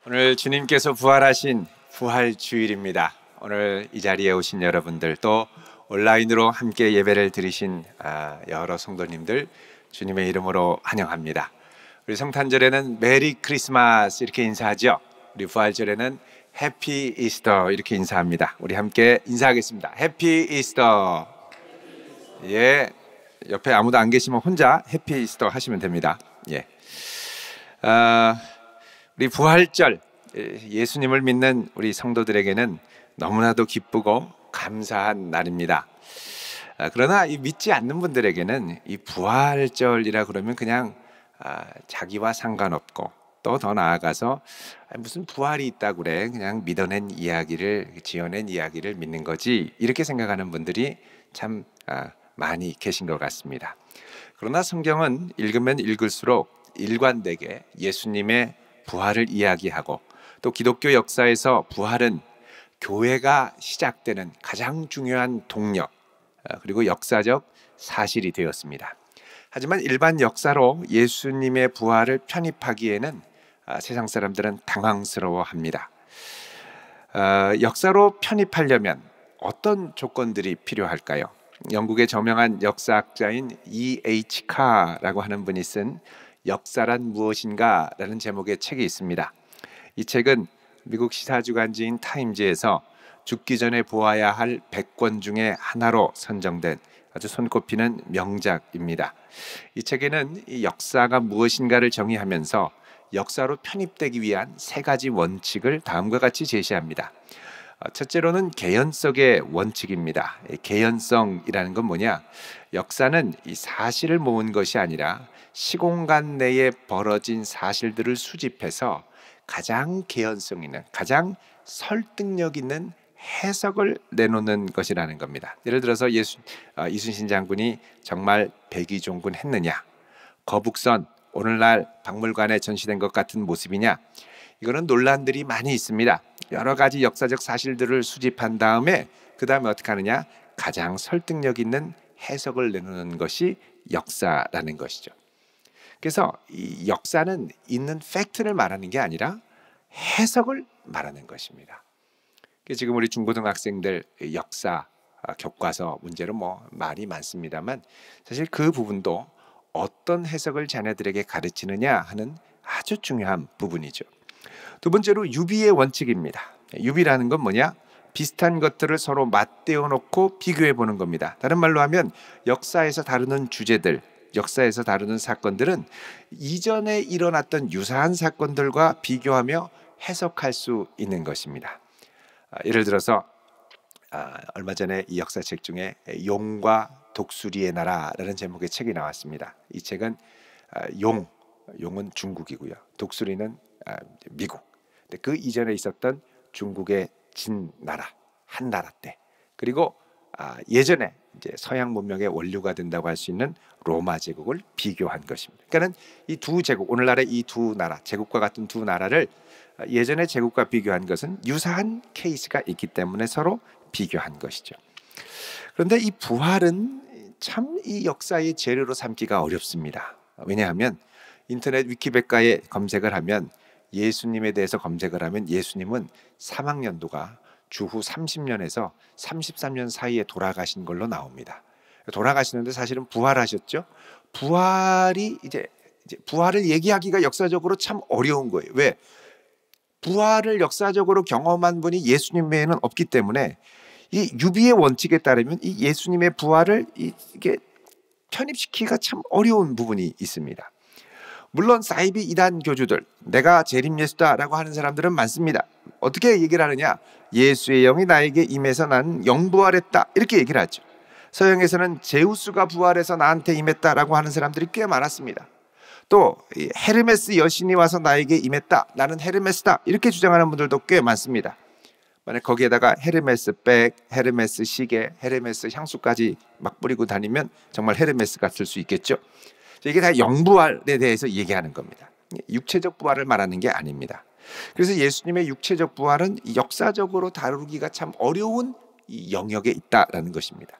오늘 주님께서 부활하신 부활주일입니다. 오늘 이 자리에 오신 여러분들, 또 온라인으로 함께 예배를 드리신 여러 성도님들 주님의 이름으로 환영합니다. 우리 성탄절에는 메리 크리스마스 이렇게 인사하죠. 우리 부활절에는 해피 이스터 이렇게 인사합니다. 우리 함께 인사하겠습니다. 해피 이스터. 예, 옆에 아무도 안 계시면 혼자 해피 이스터 하시면 됩니다. 예. 우리 부활절, 예수님을 믿는 우리 성도들에게는 너무나도 기쁘고 감사한 날입니다. 그러나 이 믿지 않는 분들에게는 이 부활절이라 그러면 그냥 자기와 상관없고, 또 더 나아가서 무슨 부활이 있다고 그래, 그냥 믿어낸 이야기를, 지어낸 이야기를 믿는 거지, 이렇게 생각하는 분들이 참 많이 계신 것 같습니다. 그러나 성경은 읽으면 읽을수록 일관되게 예수님의 부활을 이야기하고, 또 기독교 역사에서 부활은 교회가 시작되는 가장 중요한 동력, 그리고 역사적 사실이 되었습니다. 하지만 일반 역사로 예수님의 부활을 편입하기에는 세상 사람들은 당황스러워합니다. 역사로 편입하려면 어떤 조건들이 필요할까요? 영국의 저명한 역사학자인 E.H. 카라고 하는 분이 쓴 역사란 무엇인가 라는 제목의 책이 있습니다. 이 책은 미국 시사주간지인 타임즈에서 죽기 전에 보아야 할 100권 중에 하나로 선정된 아주 손꼽히는 명작입니다. 이 책에는 이 역사가 무엇인가를 정의하면서 역사로 편입되기 위한 3가지 원칙을 다음과 같이 제시합니다. 첫째로는 개연성의 원칙입니다. 개연성이라는 건 뭐냐? 역사는 이 사실을 모은 것이 아니라 시공간 내에 벌어진 사실들을 수집해서 가장 개연성 있는, 가장 설득력 있는 해석을 내놓는 것이라는 겁니다. 예를 들어서 이순신 장군이 정말 백의종군 했느냐, 거북선 오늘날 박물관에 전시된 것 같은 모습이냐, 이거는 논란들이 많이 있습니다. 여러 가지 역사적 사실들을 수집한 다음에 그 다음에 어떻게 하느냐, 가장 설득력 있는 해석을 내놓는 것이 역사라는 것이죠. 그래서 이 역사는 있는 팩트를 말하는 게 아니라 해석을 말하는 것입니다. 지금 우리 중고등학생들 역사 교과서 문제로 말이 많습니다만, 사실 그 부분도 어떤 해석을 자녀들에게 가르치느냐 하는 아주 중요한 부분이죠. 두 번째로 유비의 원칙입니다. 유비라는 건 뭐냐? 비슷한 것들을 서로 맞대어 놓고 비교해 보는 겁니다. 다른 말로 하면 역사에서 다루는 주제들, 역사에서 다루는 사건들은 이전에 일어났던 유사한 사건들과 비교하며 해석할 수 있는 것입니다. 예를 들어서 얼마 전에 이 역사책 중에 용과 독수리의 나라라는 제목의 책이 나왔습니다. 이 책은 용은 중국이고요, 독수리는 미국. 그 이전에 있었던 중국의 진나라, 한나라 때, 그리고 예전에 이제 서양 문명의 원류가 된다고 할 수 있는 로마 제국을 비교한 것입니다. 그러니까 이 두 제국, 오늘날의 이 두 나라, 제국과 같은 두 나라를 예전의 제국과 비교한 것은 유사한 케이스가 있기 때문에 서로 비교한 것이죠. 그런데 이 부활은 참 이 역사의 재료로 삼기가 어렵습니다. 왜냐하면 인터넷 위키백과에 검색을 하면, 예수님에 대해서 검색을 하면 예수님은 사망연도가 주후 30년에서 33년 사이에 돌아가신 걸로 나옵니다. 돌아가시는데 사실은 부활하셨죠. 부활이 이제 부활을 얘기하기가 역사적으로 참 어려운 거예요. 왜? 부활을 역사적으로 경험한 분이 예수님 외에는 없기 때문에 이 유비의 원칙에 따르면 이 예수님의 부활을 이게 편입시키기가 참 어려운 부분이 있습니다. 물론 사이비 이단 교주들, 내가 재림 예수다라고 하는 사람들은 많습니다. 어떻게 얘기를 하느냐? 예수의 영이 나에게 임해서 난 영부활했다, 이렇게 얘기를 하죠. 서양에서는 제우스가 부활해서 나한테 임했다라고 하는 사람들이 꽤 많았습니다. 또 헤르메스 여신이 와서 나에게 임했다, 나는 헤르메스다, 이렇게 주장하는 분들도 꽤 많습니다. 만약 거기에다가 헤르메스 백, 헤르메스 시계, 헤르메스 향수까지 막 뿌리고 다니면 정말 헤르메스 같을 수 있겠죠. 이게 다 영부활에 대해서 얘기하는 겁니다. 육체적 부활을 말하는 게 아닙니다. 그래서 예수님의 육체적 부활은 역사적으로 다루기가 참 어려운 이 영역에 있다라는 것입니다.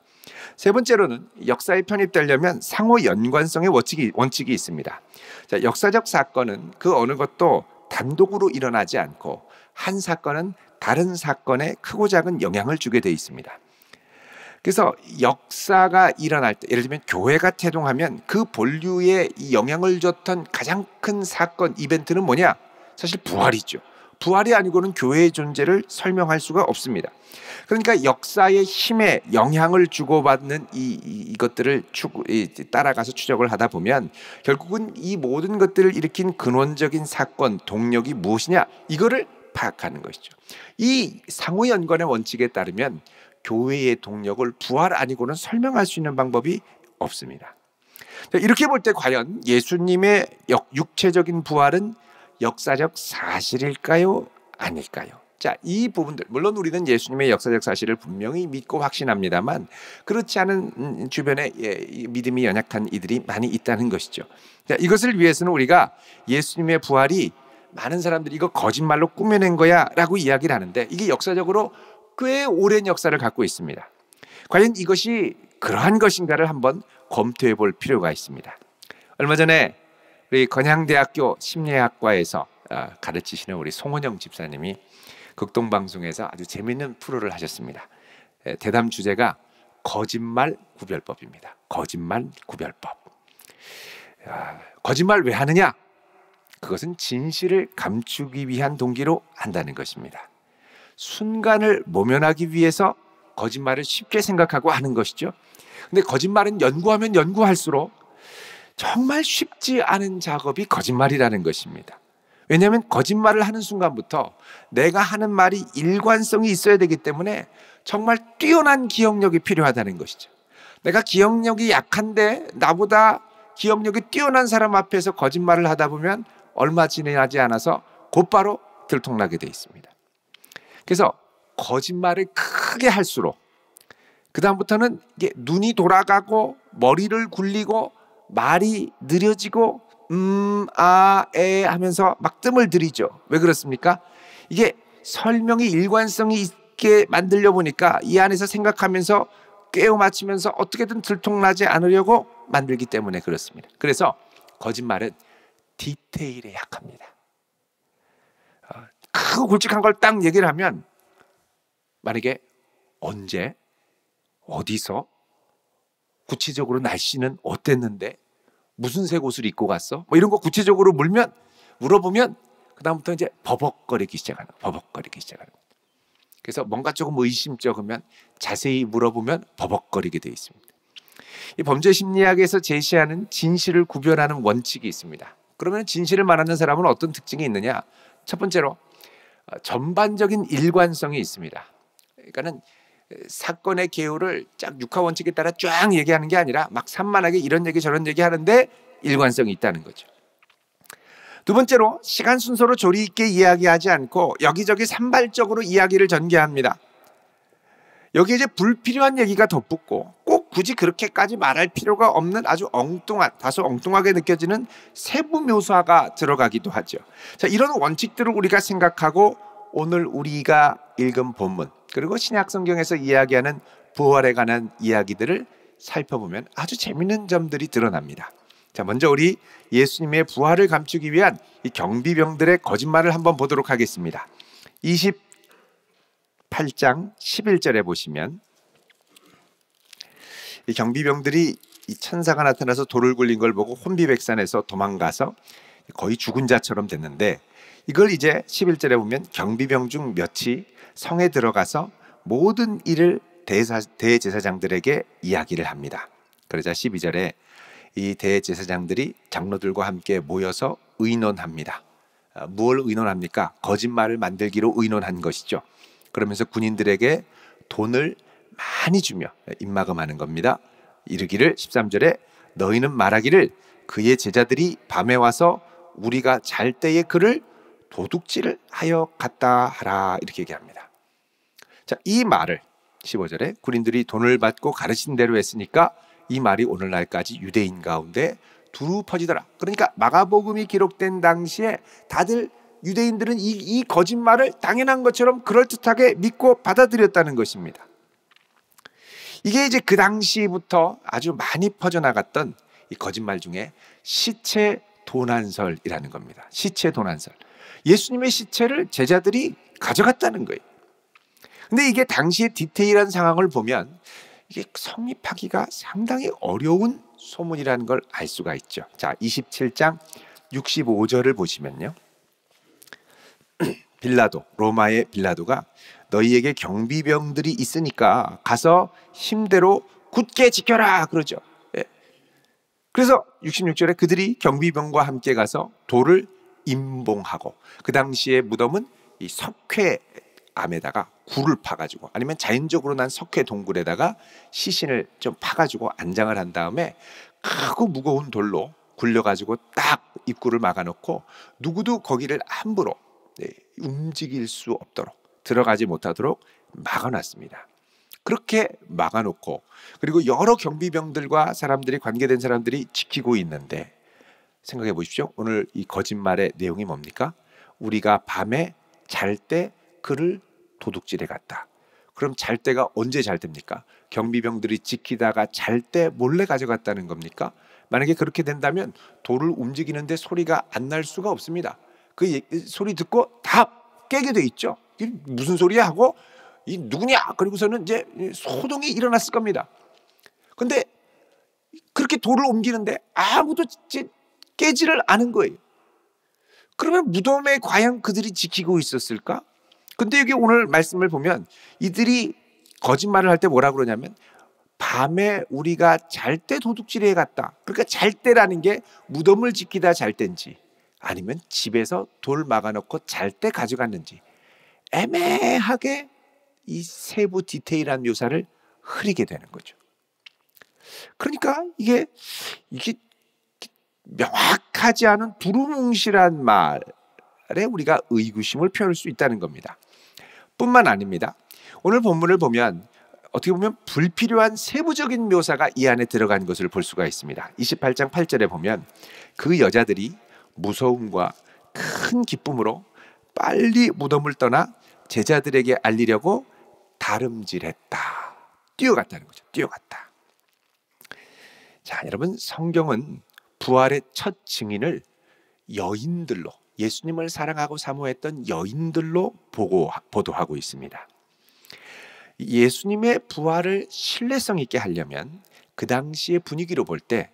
세 번째로는 역사에 편입되려면 상호 연관성의 원칙이 있습니다. 자, 역사적 사건은 그 어느 것도 단독으로 일어나지 않고 한 사건은 다른 사건에 크고 작은 영향을 주게 돼 있습니다. 그래서 역사가 일어날 때, 예를 들면 교회가 태동하면 그 본류에 이 영향을 줬던 가장 큰 사건, 이벤트는 뭐냐? 사실 부활이죠. 부활이 아니고는 교회의 존재를 설명할 수가 없습니다. 그러니까 역사의 힘에 영향을 주고받는 이것들을 따라가서 추적을 하다 보면 결국은 이 모든 것들을 일으킨 근원적인 사건, 동력이 무엇이냐? 이거를 파악하는 것이죠. 이 상호연관의 원칙에 따르면 교회의 동력을 부활 아니고는 설명할 수 있는 방법이 없습니다. 이렇게 볼 때 과연 예수님의 육체적인 부활은 역사적 사실일까요? 아닐까요? 자, 이 부분들, 물론 우리는 예수님의 역사적 사실을 분명히 믿고 확신합니다만 그렇지 않은 주변에 믿음이 연약한 이들이 많이 있다는 것이죠. 자, 이것을 위해서는 우리가 예수님의 부활이 많은 사람들이 이거 거짓말로 꾸며낸 거야 라고 이야기를 하는데 이게 역사적으로 꽤 오랜 역사를 갖고 있습니다. 과연 이것이 그러한 것인가를 한번 검토해 볼 필요가 있습니다. 얼마 전에 우리 건양대학교 심리학과에서 가르치시는 우리 송원영 집사님이 극동방송에서 아주 재미있는 프로를 하셨습니다. 대담 주제가 거짓말 구별법입니다. 거짓말 구별법. 거짓말 왜 하느냐? 그것은 진실을 감추기 위한 동기로 한다는 것입니다. 순간을 모면하기 위해서 거짓말을 쉽게 생각하고 하는 것이죠. 근데 거짓말은 연구하면 연구할수록 정말 쉽지 않은 작업이 거짓말이라는 것입니다. 왜냐하면 거짓말을 하는 순간부터 내가 하는 말이 일관성이 있어야 되기 때문에 정말 뛰어난 기억력이 필요하다는 것이죠. 내가 기억력이 약한데 나보다 기억력이 뛰어난 사람 앞에서 거짓말을 하다 보면 얼마 지나지 않아서 곧바로 들통나게 돼 있습니다. 그래서 거짓말을 크게 할수록 그 다음부터는 이게 눈이 돌아가고 머리를 굴리고 말이 느려지고 하면서 막 뜸을 들이죠. 왜 그렇습니까? 이게 설명이 일관성이 있게 만들려 보니까 이 안에서 생각하면서 꿰어 맞추면서 어떻게든 들통나지 않으려고 만들기 때문에 그렇습니다. 그래서 거짓말은 디테일에 약합니다. 크고 굵직한 걸 딱 얘기를 하면 만약에 언제 어디서 구체적으로 날씨는 어땠는데 무슨 색 옷을 입고 갔어? 뭐 이런 거 구체적으로 물어보면 그 다음부터 이제 버벅거리기 시작하는 거예요. 그래서 뭔가 조금 의심쩍으면 자세히 물어보면 버벅거리게 돼 있습니다. 이 범죄 심리학에서 제시하는 진실을 구별하는 원칙이 있습니다. 그러면 진실을 말하는 사람은 어떤 특징이 있느냐? 첫 번째로 전반적인 일관성이 있습니다. 그러니까는 사건의 개요를 쫙 육하 원칙에 따라 쫙 얘기하는 게 아니라 막 산만하게 이런 얘기 저런 얘기 하는데 일관성이 있다는 거죠. 두 번째로 시간 순서로 조리 있게 이야기하지 않고 여기저기 산발적으로 이야기를 전개합니다. 여기에 이제 불필요한 얘기가 덧붙고 꼭 굳이 그렇게까지 말할 필요가 없는 아주 다소 엉뚱하게 느껴지는 세부 묘사가 들어가기도 하죠. 자, 이런 원칙들을 우리가 생각하고 오늘 우리가 읽은 본문 그리고 신약 성경에서 이야기하는 부활에 관한 이야기들을 살펴보면 아주 재미있는 점들이 드러납니다. 자, 먼저 우리 예수님의 부활을 감추기 위한 이 경비병들의 거짓말을 한번 보도록 하겠습니다. 28장 11절에 보시면 이 경비병들이 이 천사가 나타나서 돌을 굴린 걸 보고 혼비백산에서 도망가서 거의 죽은 자처럼 됐는데 이걸 이제 11절에 보면 경비병 중 몇이 성에 들어가서 모든 일을 대제사장들에게 이야기를 합니다. 그러자 12절에 이 대제사장들이 장로들과 함께 모여서 의논합니다. 무엇을 의논합니까? 거짓말을 만들기로 의논한 것이죠. 그러면서 군인들에게 돈을 많이 주며 입막음하는 겁니다. 이르기를 13절에 너희는 말하기를 그의 제자들이 밤에 와서 우리가 잘 때에 그를 도둑질을 하여 갔다 하라 이렇게 얘기합니다. 자, 이 말을 15절에 군인들이 돈을 받고 가르친 대로 했으니까 이 말이 오늘날까지 유대인 가운데 두루 퍼지더라. 그러니까 마가복음이 기록된 당시에 다들 유대인들은 이 거짓말을 당연한 것처럼 그럴듯하게 믿고 받아들였다는 것입니다. 이게 이제 그 당시부터 아주 많이 퍼져나갔던 이 거짓말 중에 시체 도난설이라는 겁니다. 시체 도난설. 예수님의 시체를 제자들이 가져갔다는 거예요. 근데 이게 당시의 디테일한 상황을 보면 이게 성립하기가 상당히 어려운 소문이라는 걸 알 수가 있죠. 자, 27장 65절을 보시면요. 빌라도, 로마의 빌라도가 너희에게 경비병들이 있으니까 가서 힘대로 굳게 지켜라 그러죠. 예. 그래서 66절에 그들이 경비병과 함께 가서 돌을 임봉하고, 그 당시의 무덤은 이 석회암에다가 굴을 파가지고, 아니면 자연적으로 난 석회 동굴에다가 시신을 좀 파가지고 안장을 한 다음에 크고 무거운 돌로 굴려가지고 딱 입구를 막아놓고 누구도 거기를 함부로 움직일 수 없도록, 들어가지 못하도록 막아놨습니다. 그렇게 막아놓고, 그리고 여러 경비병들과 사람들이, 관계된 사람들이 지키고 있는데, 생각해 보십시오. 오늘 이 거짓말의 내용이 뭡니까? 우리가 밤에 잘 때 그를 도둑질해 갔다. 그럼 잘 때가 언제 잘 때입니까? 경비병들이 지키다가 잘 때 몰래 가져갔다는 겁니까? 만약에 그렇게 된다면 돌을 움직이는데 소리가 안 날 수가 없습니다. 그 소리 듣고 다 깨게 돼 있죠. 이게 무슨 소리야 하고, 이 누구냐? 그리고서는 이제 소동이 일어났을 겁니다. 근데 그렇게 돌을 옮기는데 아무도 깨지를 않은 거예요. 그러면 무덤에 과연 그들이 지키고 있었을까? 근데 여기 오늘 말씀을 보면 이들이 거짓말을 할 때 뭐라 그러냐면, 밤에 우리가 잘 때 도둑질해 갔다. 그러니까 잘 때라는 게 무덤을 지키다 잘 때인지, 아니면 집에서 돌 막아놓고 잘 때 가져갔는지, 애매하게 이 세부 디테일한 묘사를 흐리게 되는 거죠. 그러니까 이게 명확하지 않은 두루뭉실한 말에 우리가 의구심을 표할 수 있다는 겁니다. 뿐만 아닙니다. 오늘 본문을 보면 어떻게 보면 불필요한 세부적인 묘사가 이 안에 들어간 것을 볼 수가 있습니다. 28장 8절에 보면 그 여자들이 무서움과 큰 기쁨으로 빨리 무덤을 떠나 제자들에게 알리려고 다름질했다. 뛰어갔다는 거죠. 뛰어갔다. 자, 여러분, 성경은 부활의 첫 증인을 여인들로, 예수님을 사랑하고 사모했던 여인들로 보도하고 있습니다. 예수님의 부활을 신뢰성 있게 하려면 그 당시의 분위기로 볼 때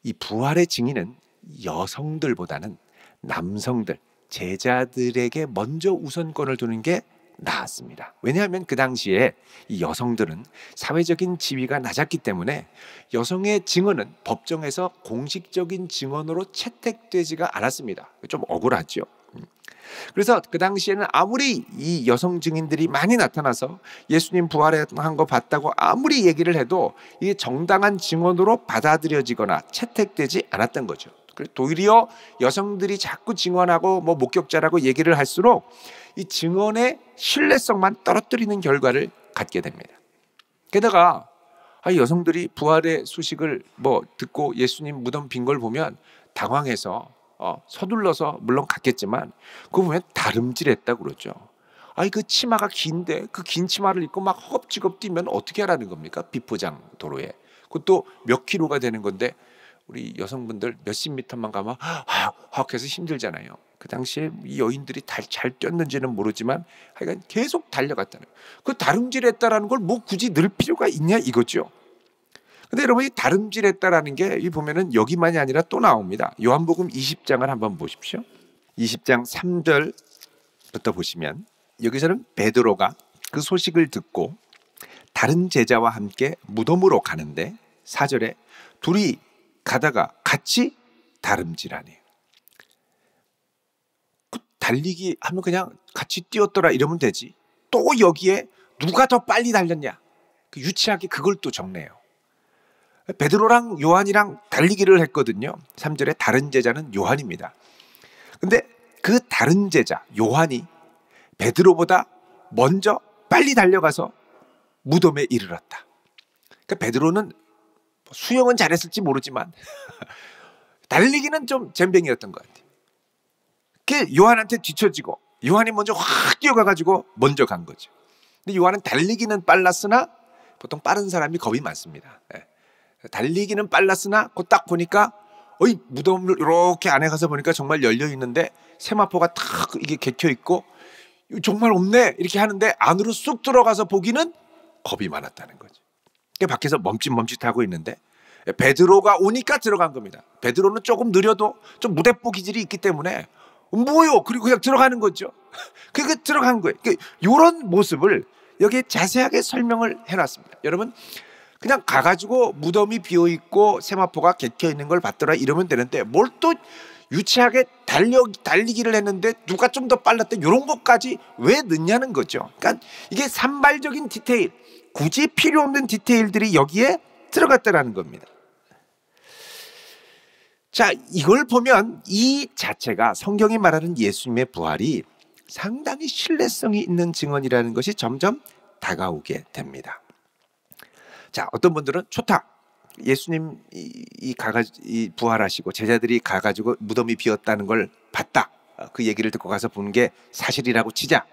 이 부활의 증인은 여성들보다는 남성들, 제자들에게 먼저 우선권을 두는 게 나았습니다. 왜냐하면 그 당시에 이 여성들은 사회적인 지위가 낮았기 때문에 여성의 증언은 법정에서 공식적인 증언으로 채택되지가 않았습니다. 좀 억울하죠. 그래서 그 당시에는 아무리 이 여성 증인들이 많이 나타나서 예수님 부활한 거 봤다고 아무리 얘기를 해도 이게 정당한 증언으로 받아들여지거나 채택되지 않았던 거죠. 도리어 여성들이 자꾸 증언하고 목격자라고 얘기를 할수록 이 증언의 신뢰성만 떨어뜨리는 결과를 갖게 됩니다. 게다가 여성들이 부활의 소식을 듣고 예수님 무덤 빈 걸 보면 당황해서 서둘러서 물론 갔겠지만 그거 보면 다름질했다고 그러죠. 그 치마가 긴데 그 긴 치마를 입고 막 허겁지겁 뛰면 어떻게 하라는 겁니까? 비포장 도로에. 그것도 몇 킬로가 되는 건데 우리 여성분들 몇십 미터만 가면 확 해서 힘들잖아요. 그 당시에 이 여인들이 잘 뛰었는지는 모르지만 하여간 계속 달려갔다는 거예요. 그 다름질했다라는 걸 굳이 늘 필요가 있냐 이거죠. 근데 여러분, 이 다름질했다라는 게 보면은 여기만이 아니라 또 나옵니다. 요한복음 20장을 한번 보십시오. 20장 3절부터 보시면 여기서는 베드로가 그 소식을 듣고 다른 제자와 함께 무덤으로 가는데 4절에 둘이 가다가 같이 다름질하네요. 달리기 하면 그냥 같이 뛰었더라 이러면 되지. 또 여기에 누가 더 빨리 달렸냐, 유치하게 그걸 또 적네요. 베드로랑 요한이랑 달리기를 했거든요. 3절에 다른 제자는 요한입니다. 근데 그 다른 제자 요한이 베드로보다 먼저 빨리 달려가서 무덤에 이르렀다. 그러니까 베드로는 수영은 잘했을지 모르지만 달리기는 좀 젬병이었던 것 같아요. 그 요한한테 뒤처지고 요한이 먼저 확 뛰어가가지고 먼저 간 거죠. 근데 요한은 달리기는 빨랐으나, 보통 빠른 사람이 겁이 많습니다. 달리기는 빨랐으나 딱 보니까 무덤을 이렇게 안에 가서 보니까 정말 열려 있는데 세마포가 탁 이게 개켜 있고 정말 없네 이렇게 하는데 안으로 쑥 들어가서 보기는 겁이 많았다는 거죠. 밖에서 멈칫멈칫하고 있는데 베드로가 오니까 들어간 겁니다. 베드로는 조금 느려도 좀 무대뽀 기질이 있기 때문에 뭐요? 그리고 그냥 들어가는 거죠. 그게 들어간 거예요. 이런 모습을 여기에 자세하게 설명을 해놨습니다. 여러분 그냥 가가지고 무덤이 비어있고 세마포가 개켜 있는 걸 봤더라 이러면 되는데 뭘 또 유치하게 달리기를 했는데 누가 좀 더 빨랐대 이런 것까지 왜 넣냐는 거죠. 그러니까 이게 산발적인 디테일, 굳이 필요 없는 디테일들이 여기에 들어갔다라는 겁니다. 자, 이걸 보면 이 자체가 성경이 말하는 예수님의 부활이 상당히 신뢰성이 있는 증언이라는 것이 점점 다가오게 됩니다. 자, 어떤 분들은 좋다. 예수님 이 부활하시고 제자들이 가가지고 무덤이 비었다는 걸 봤다. 그 얘기를 듣고 가서 보는 게 사실이라고 치자.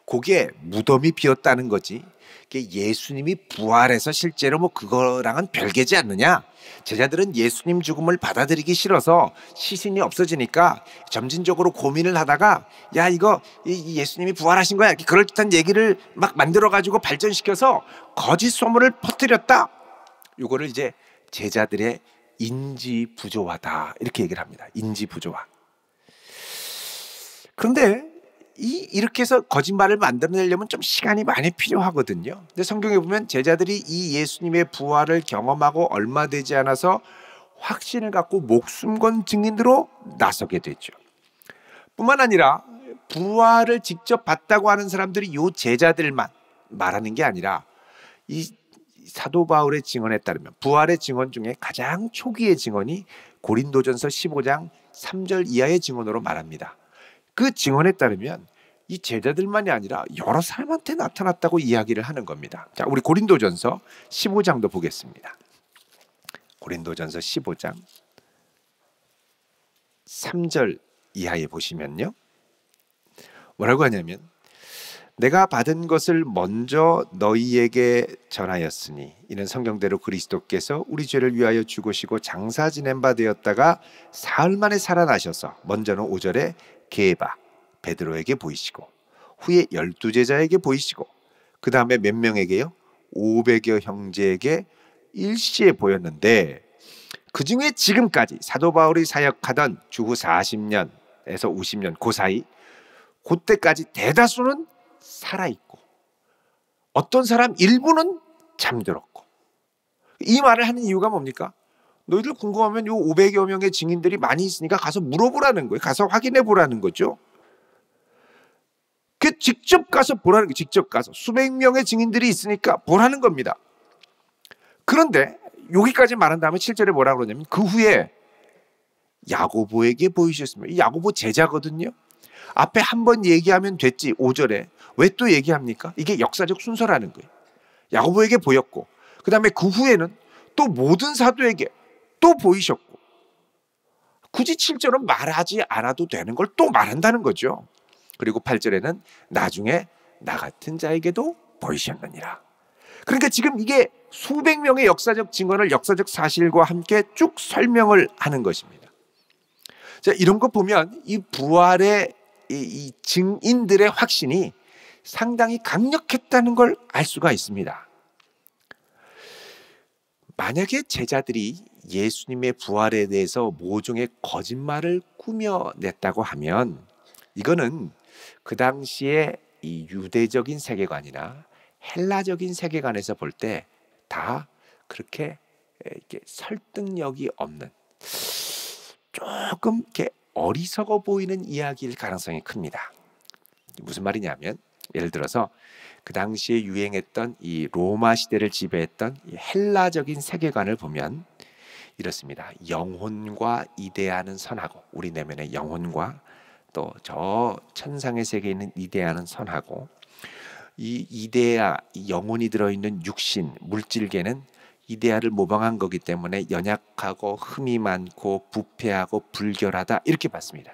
그게 무덤이 비었다는 거지. 그게 예수님이 부활해서 실제로 뭐 그거랑은 별개지 않느냐. 제자들은 예수님 죽음을 받아들이기 싫어서 시신이 없어지니까 점진적으로 고민을 하다가 야 이거 예수님이 부활하신 거야. 그럴 듯한 얘기를 막 만들어가지고 발전시켜서 거짓 소문을 퍼뜨렸다. 이거를 이제 제자들의 인지 부조화다 이렇게 얘기를 합니다. 인지 부조화. 그런데 이렇게 해서 거짓말을 만들어내려면 좀 시간이 많이 필요하거든요. 근데 성경에 보면 제자들이 이 예수님의 부활을 경험하고 얼마 되지 않아서 확신을 갖고 목숨 건 증인으로 나서게 되죠. 뿐만 아니라 부활을 직접 봤다고 하는 사람들이 이 제자들만 말하는 게 아니라 이 사도 바울의 증언에 따르면 부활의 증언 중에 가장 초기의 증언이 고린도전서 15장 3절 이하의 증언으로 말합니다. 그 증언에 따르면 이 제자들만이 아니라 여러 사람한테 나타났다고 이야기를 하는 겁니다. 자, 우리 고린도전서 15장도 보겠습니다. 고린도전서 15장 3절 이하에 보시면요. 뭐라고 하냐면 내가 받은 것을 먼저 너희에게 전하였으니 이는 성경대로 그리스도께서 우리 죄를 위하여 죽으시고 장사 지낸 바 되었다가 사흘 만에 살아나셔서 먼저는 5절에 게바 베드로에게 보이시고 후에 12제자에게 보이시고 그 다음에 몇 명에게요? 500여 형제에게 일시에 보였는데 그 중에 지금까지 사도 바울이 사역하던 주후 40년에서 50년 그 사이 그때까지 대다수는 살아있고 어떤 사람 일부는 잠들었고 이 말을 하는 이유가 뭡니까? 너희들 궁금하면 요 500여 명의 증인들이 많이 있으니까 가서 물어보라는 거예요. 가서 확인해 보라는 거죠. 그 직접 가서 보라는 거예요. 직접 가서 수백 명의 증인들이 있으니까 보라는 겁니다. 그런데 여기까지 말한 다음에 7절에 뭐라고 그러냐면 그 후에 야고보에게 보이셨습니다. 이 야고보 제자거든요. 앞에 한 번 얘기하면 됐지 5절에 왜 또 얘기합니까? 이게 역사적 순서라는 거예요. 야고보에게 보였고 그 다음에 그 후에는 또 모든 사도에게 또 보이셨고 굳이 7절은 말하지 않아도 되는 걸 또 말한다는 거죠. 그리고 8절에는 나중에 나 같은 자에게도 보이셨느니라. 그러니까 지금 이게 수백 명의 역사적 증언을 역사적 사실과 함께 쭉 설명을 하는 것입니다. 자, 이런 거 보면 이 부활의 이 증인들의 확신이 상당히 강력했다는 걸 알 수가 있습니다. 만약에 제자들이 예수님의 부활에 대해서 모종의 거짓말을 꾸며냈다고 하면 이거는 그 당시에 이 유대적인 세계관이나 헬라적인 세계관에서 볼 때 다 그렇게 이렇게 설득력이 없는 조금 이렇게 어리석어 보이는 이야기일 가능성이 큽니다. 무슨 말이냐면 예를 들어서 그 당시에 유행했던 이 로마 시대를 지배했던 이 헬라적인 세계관을 보면 이렇습니다. 영혼과 이데아는 선하고 우리 내면의 영혼과 또 저 천상의 세계에 있는 이데아는 선하고 이 이데아 영혼이 들어있는 육신 물질계는 이데아를 모방한 거기 때문에 연약하고 흠이 많고 부패하고 불결하다 이렇게 봤습니다.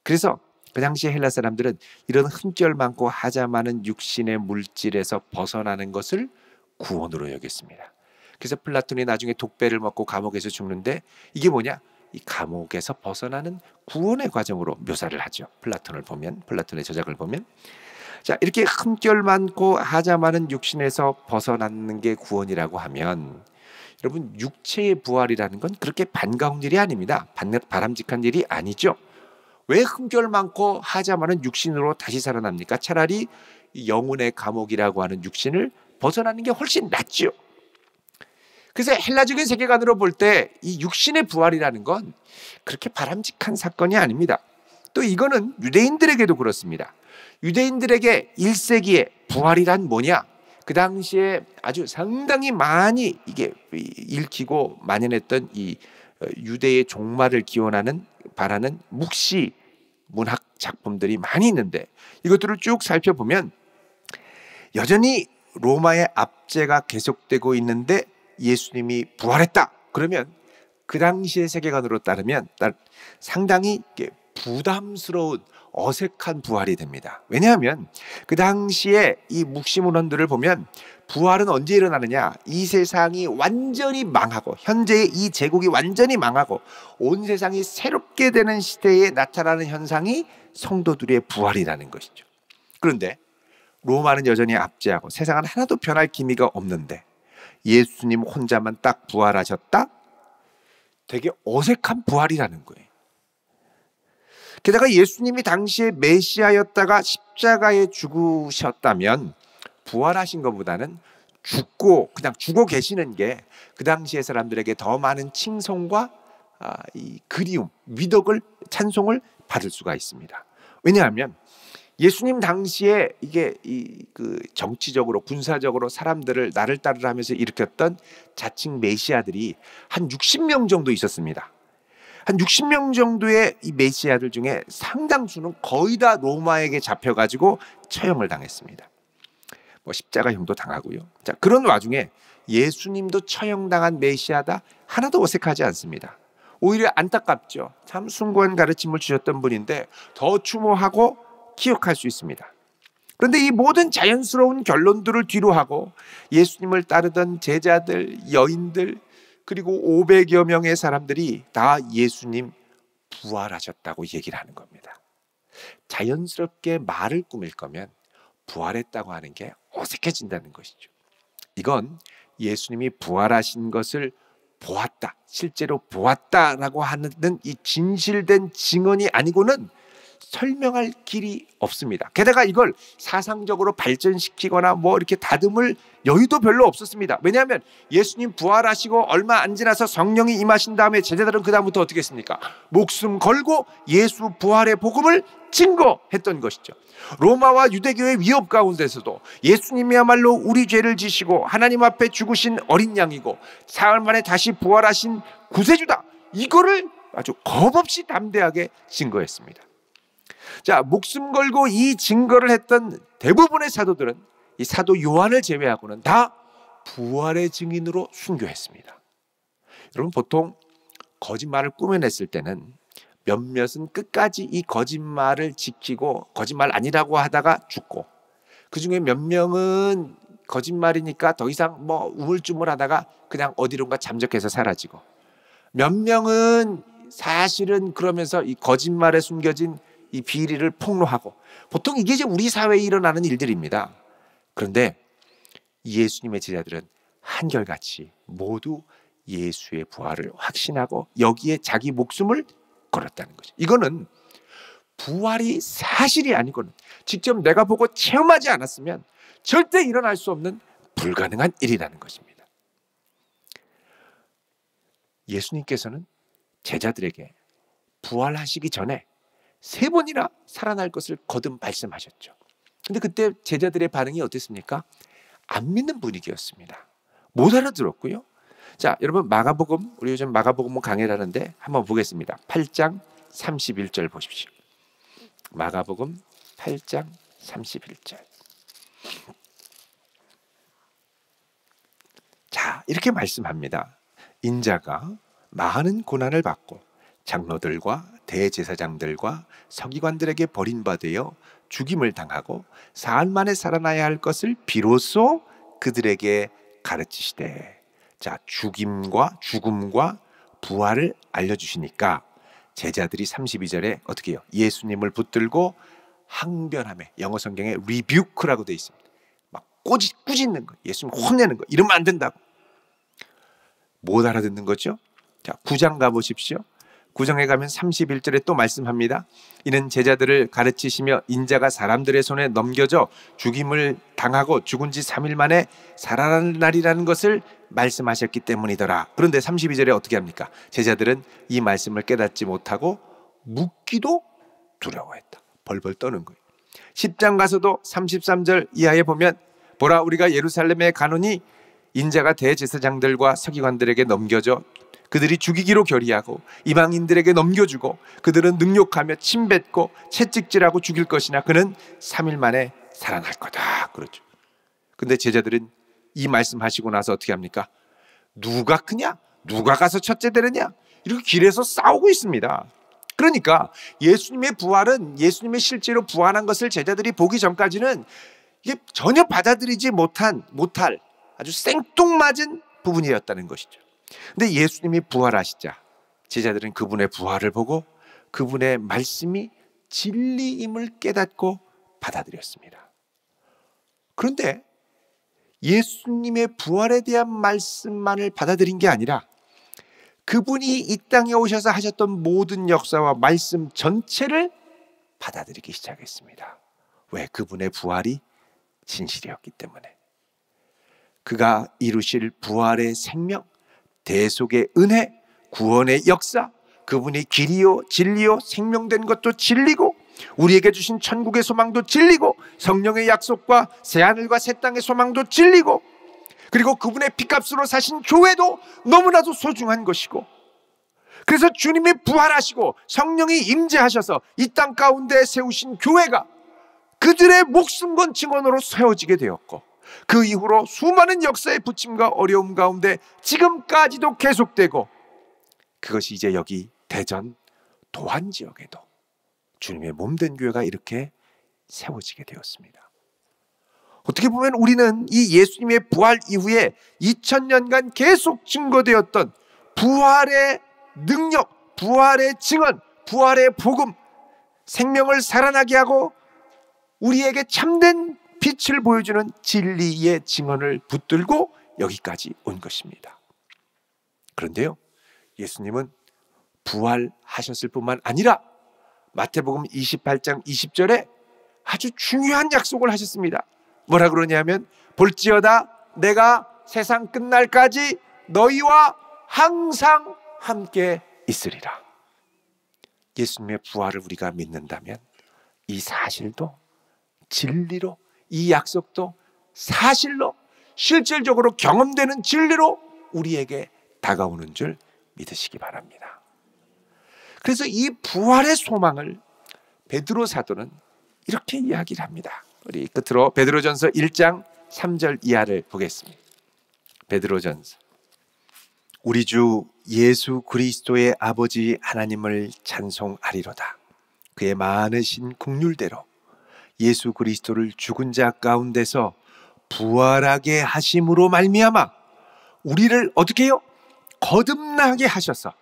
그래서 그 당시 헬라 사람들은 이런 흠결 많고 하자 많은 육신의 물질에서 벗어나는 것을 구원으로 여겼습니다. 그래서 플라톤이 나중에 독배를 먹고 감옥에서 죽는데 이게 뭐냐? 이 감옥에서 벗어나는 구원의 과정으로 묘사를 하죠. 플라톤의 저작을 보면, 자, 이렇게 흠결 많고 하자 많은 육신에서 벗어나는 게 구원이라고 하면, 여러분, 육체의 부활이라는 건 그렇게 반가운 일이 아닙니다. 바람직한 일이 아니죠. 왜 흠결 많고 하자 많은 육신으로 다시 살아납니까? 차라리 영혼의 감옥이라고 하는 육신을 벗어나는 게 훨씬 낫죠. 그래서 헬라적인 세계관으로 볼 때 이 육신의 부활이라는 건 그렇게 바람직한 사건이 아닙니다. 또 이거는 유대인들에게도 그렇습니다. 유대인들에게 1세기에 부활이란 뭐냐? 그 당시에 아주 상당히 많이 이게 읽히고 만연했던 이 유대의 종말을 기원하는 바라는 묵시 문학 작품들이 많이 있는데, 이것들을 쭉 살펴보면 여전히 로마의 압제가 계속되고 있는데 예수님이 부활했다. 그러면 그 당시의 세계관으로 따르면 상당히 부담스러운 어색한 부활이 됩니다. 왜냐하면 그 당시에 이 묵시문헌들을 보면 부활은 언제 일어나느냐? 이 세상이 완전히 망하고, 현재의 이 제국이 완전히 망하고 온 세상이 새롭게 되는 시대에 나타나는 현상이 성도들의 부활이라는 것이죠. 그런데 로마는 여전히 압제하고 세상은 하나도 변할 기미가 없는데 예수님 혼자만 딱 부활하셨다? 되게 어색한 부활이라는 거예요. 게다가 예수님이 당시에 메시아였다가 십자가에 죽으셨다면 부활하신 것보다는 그냥 죽어 계시는 게 그 당시의 사람들에게 더 많은 칭송과 이 그리움, 미덕을, 찬송을 받을 수가 있습니다. 왜냐하면 예수님 당시에 이게 그 정치적으로, 군사적으로 사람들을 나를 따르라 하면서 일으켰던 자칭 메시아들이 한 60명 정도 있었습니다. 한 60명 정도의 이 메시아들 중에 상당수는 거의 다 로마에게 잡혀가지고 처형을 당했습니다. 뭐 십자가형도 당하고요. 자, 그런 와중에 예수님도 처형당한 메시아다 하나도 어색하지 않습니다. 오히려 안타깝죠. 참 숭고한 가르침을 주셨던 분인데 더 추모하고 기억할 수 있습니다. 그런데 이 모든 자연스러운 결론들을 뒤로 하고 예수님을 따르던 제자들, 여인들, 그리고 500여 명의 사람들이 다 예수님 부활하셨다고 얘기를 하는 겁니다. 자연스럽게 말을 꾸밀 거면 부활했다고 하는 게 어색해진다는 것이죠. 이건 예수님이 부활하신 것을 보았다, 실제로 보았다라고 하는 이 진실된 증언이 아니고는 설명할 길이 없습니다. 게다가 이걸 사상적으로 발전시키거나 뭐 이렇게 다듬을 여유도 별로 없었습니다. 왜냐하면 예수님 부활하시고 얼마 안 지나서 성령이 임하신 다음에 제자들은 그 다음부터 어떻게 했습니까? 목숨 걸고 예수 부활의 복음을 증거했던 것이죠. 로마와 유대교의 위협 가운데서도 예수님이야말로 우리 죄를 지시고 하나님 앞에 죽으신 어린 양이고 사흘 만에 다시 부활하신 구세주다, 이거를 아주 겁없이 담대하게 증거했습니다. 자, 목숨 걸고 이 증거를 했던 대부분의 사도들은 이 사도 요한을 제외하고는 다 부활의 증인으로 순교했습니다. 여러분, 보통 거짓말을 꾸며냈을 때는 몇몇은 끝까지 이 거짓말을 지키고 거짓말 아니라고 하다가 죽고, 그 중에 몇 명은 거짓말이니까 더 이상 뭐 우물쭈물하다가 그냥 어디론가 잠적해서 사라지고, 몇 명은 사실은 그러면서 이 거짓말에 숨겨진 이 비리를 폭로하고, 보통 이게 이제 우리 사회에 일어나는 일들입니다. 그런데 예수님의 제자들은 한결같이 모두 예수의 부활을 확신하고 여기에 자기 목숨을 걸었다는 거죠. 이거는 부활이 사실이 아니고는 직접 내가 보고 체험하지 않았으면 절대 일어날 수 없는 불가능한 일이라는 것입니다. 예수님께서는 제자들에게 부활하시기 전에 3번이나 살아날 것을 거듭 말씀하셨죠. 근데 그때 제자들의 반응이 어땠습니까? 안 믿는 분위기였습니다. 못 알아들었고요. 자, 여러분, 마가복음, 우리 요즘 마가복음 강의를 하는데 한번 보겠습니다. 8장 31절 보십시오. 마가복음 8장 31절. 자, 이렇게 말씀합니다. 인자가 많은 고난을 받고 장로들과 대제사장들과 서기관들에게 버림받아 죽임을 당하고 사흘 만에 살아나야 할 것을 비로소 그들에게 가르치시되, 자, 죽음과 부활을 알려주시니까 제자들이 32절에 어떻게 해요? 예수님을 붙들고 항변하며, 영어 성경에 rebuke라고 되어 있습니다. 막 꾸짖는 거, 예수님 혼내는 거, 이러면 안 된다고. 못 알아듣는 거죠? 자, 9장 가보십시오. 9장에 가면 31절에 또 말씀합니다. 이는 제자들을 가르치시며 인자가 사람들의 손에 넘겨져 죽임을 당하고 죽은 지 3일 만에 살아날이라는 것을 말씀하셨기 때문이더라. 그런데 32절에 어떻게 합니까? 제자들은 이 말씀을 깨닫지 못하고 묻기도 두려워했다. 벌벌 떠는 거예요. 10장 가서도 33절 이하에 보면, 보라, 우리가 예루살렘에 가노니 인자가 대제사장들과 서기관들에게 넘겨져 그들이 죽이기로 결의하고 이방인들에게 넘겨주고 그들은 능욕하며 침뱉고 채찍질하고 죽일 것이나 그는 3일 만에 살아날 거다. 그렇죠. 근데 제자들은 이 말씀하시고 나서 어떻게 합니까? 누가 크냐? 누가 가서 첫째 되느냐? 이렇게 길에서 싸우고 있습니다. 그러니까 예수님의 부활은, 예수님의 실제로 부활한 것을 제자들이 보기 전까지는 이게 전혀 받아들이지 못할 아주 생뚱맞은 부분이었다는 것이죠. 근데 예수님이 부활하시자 제자들은 그분의 부활을 보고 그분의 말씀이 진리임을 깨닫고 받아들였습니다. 그런데 예수님의 부활에 대한 말씀만을 받아들인 게 아니라 그분이 이 땅에 오셔서 하셨던 모든 역사와 말씀 전체를 받아들이기 시작했습니다. 왜? 그분의 부활이 진실이었기 때문에. 그가 이루실 부활의 생명, 대속의 은혜, 구원의 역사, 그분이 길이요 진리요 생명된 것도 진리고 우리에게 주신 천국의 소망도 진리고 성령의 약속과 새하늘과 새 땅의 소망도 진리고 그리고 그분의 피값으로 사신 교회도 너무나도 소중한 것이고, 그래서 주님이 부활하시고 성령이 임재하셔서 이 땅 가운데 세우신 교회가 그들의 목숨 건 증언으로 세워지게 되었고, 그 이후로 수많은 역사의 부침과 어려움 가운데 지금까지도 계속되고, 그것이 이제 여기 대전 도안 지역에도 주님의 몸된 교회가 이렇게 세워지게 되었습니다. 어떻게 보면 우리는 이 예수님의 부활 이후에 2000년간 계속 증거되었던 부활의 능력, 부활의 증언, 부활의 복음, 생명을 살아나게 하고 우리에게 참된 빛을 보여주는 진리의 증언을 붙들고 여기까지 온 것입니다. 그런데요, 예수님은 부활하셨을 뿐만 아니라 마태복음 28장 20절에 아주 중요한 약속을 하셨습니다. 뭐라 그러냐면, 볼지어다 내가 세상 끝날까지 너희와 항상 함께 있으리라. 예수님의 부활을 우리가 믿는다면 이 사실도 진리로, 이 약속도 사실로, 실질적으로 경험되는 진리로 우리에게 다가오는 줄 믿으시기 바랍니다. 그래서 이 부활의 소망을 베드로 사도는 이렇게 이야기를 합니다. 우리 끝으로 베드로전서 1장 3절 이하를 보겠습니다. 베드로전서. 우리 주 예수 그리스도의 아버지 하나님을 찬송하리로다. 그의 많으신 긍휼대로 예수 그리스도를 죽은 자 가운데서 부활하게 하심으로 말미암아 우리를 어떻게 해요? 거듭나게 하셔서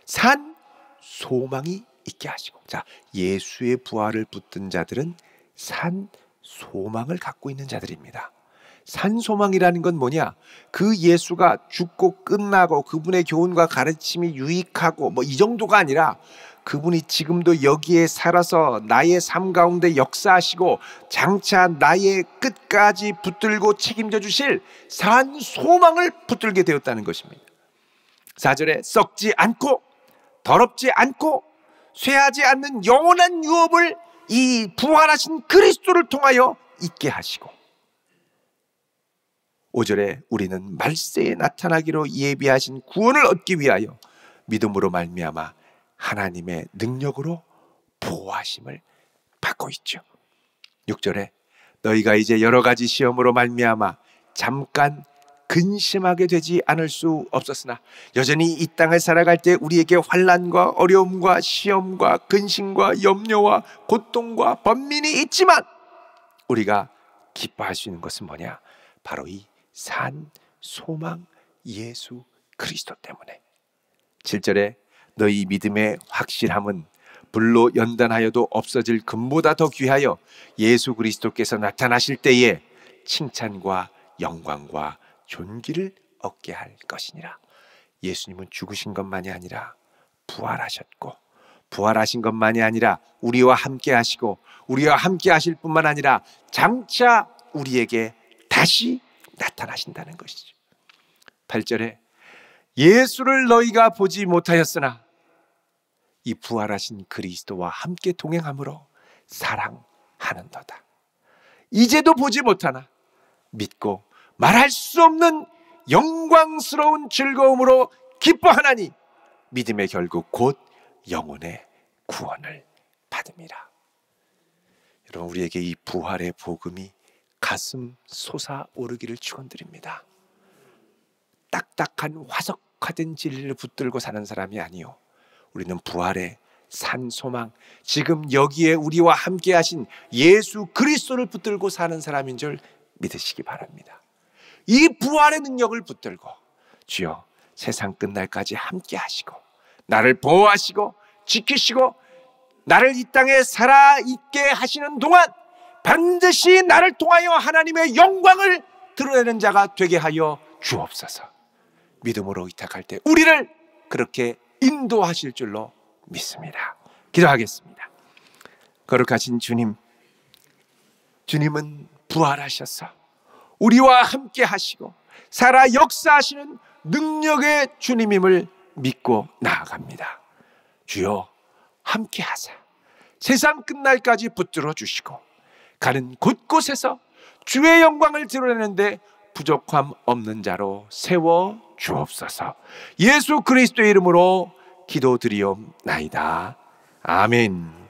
산 소망이 있게 하시고. 자, 예수의 부활을 붙든 자들은 산 소망을 갖고 있는 자들입니다. 산 소망이라는 건 뭐냐? 그 예수가 죽고 끝나고 그분의 교훈과 가르침이 유익하고 뭐 이 정도가 아니라 그분이 지금도 여기에 살아서 나의 삶 가운데 역사하시고 장차 나의 끝까지 붙들고 책임져 주실 산 소망을 붙들게 되었다는 것입니다. 4절에 썩지 않고 더럽지 않고 쇠하지 않는 영원한 유업을 이 부활하신 그리스도를 통하여 있게 하시고, 5절에 우리는 말세에 나타나기로 예비하신 구원을 얻기 위하여 믿음으로 말미암아 하나님의 능력으로 보호하심을 받고 있죠. 6절에 너희가 이제 여러 가지 시험으로 말미암아 잠깐 근심하게 되지 않을 수 없었으나 여전히 이 땅을 살아갈 때 우리에게 환난과 어려움과 시험과 근심과 염려와 고통과 번민이 있지만 우리가 기뻐할 수 있는 것은 뭐냐? 바로 이 산 소망 예수 그리스도 때문에. 7절에 너희 믿음의 확실함은 불로 연단하여도 없어질 금보다 더 귀하여 예수 그리스도께서 나타나실 때에 칭찬과 영광과 존귀를 얻게 할 것이니라. 예수님은 죽으신 것만이 아니라 부활하셨고, 부활하신 것만이 아니라 우리와 함께 하시고, 우리와 함께 하실 뿐만 아니라 장차 우리에게 다시 나타나신다는 것이죠. 8절에 예수를 너희가 보지 못하였으나 이 부활하신 그리스도와 함께 동행함으로 사랑하는도다. 이제도 보지 못하나 믿고 말할 수 없는 영광스러운 즐거움으로 기뻐하나니 믿음의 결국 곧 영혼의 구원을 받음이라. 여러분, 우리에게 이 부활의 복음이 가슴 솟아오르기를 축원드립니다. 딱딱한 화석화된 진리를 붙들고 사는 사람이 아니요, 우리는 부활의 산 소망, 지금 여기에 우리와 함께 하신 예수 그리스도를 붙들고 사는 사람인 줄 믿으시기 바랍니다. 이 부활의 능력을 붙들고 주여 세상 끝날까지 함께 하시고 나를 보호하시고 지키시고 나를 이 땅에 살아있게 하시는 동안 반드시 나를 통하여 하나님의 영광을 드러내는 자가 되게 하여 주옵소서. 믿음으로 의탁할 때 우리를 그렇게 인도하실 줄로 믿습니다. 기도하겠습니다. 거룩하신 주님, 주님은 부활하셔서 우리와 함께 하시고 살아 역사하시는 능력의 주님임을 믿고 나아갑니다. 주여 함께 하사 세상 끝날까지 붙들어 주시고 가는 곳곳에서 주의 영광을 드러내는데 부족함 없는 자로 세워 주옵소서. 예수 그리스도의 이름으로 기도드리옵나이다. 아멘.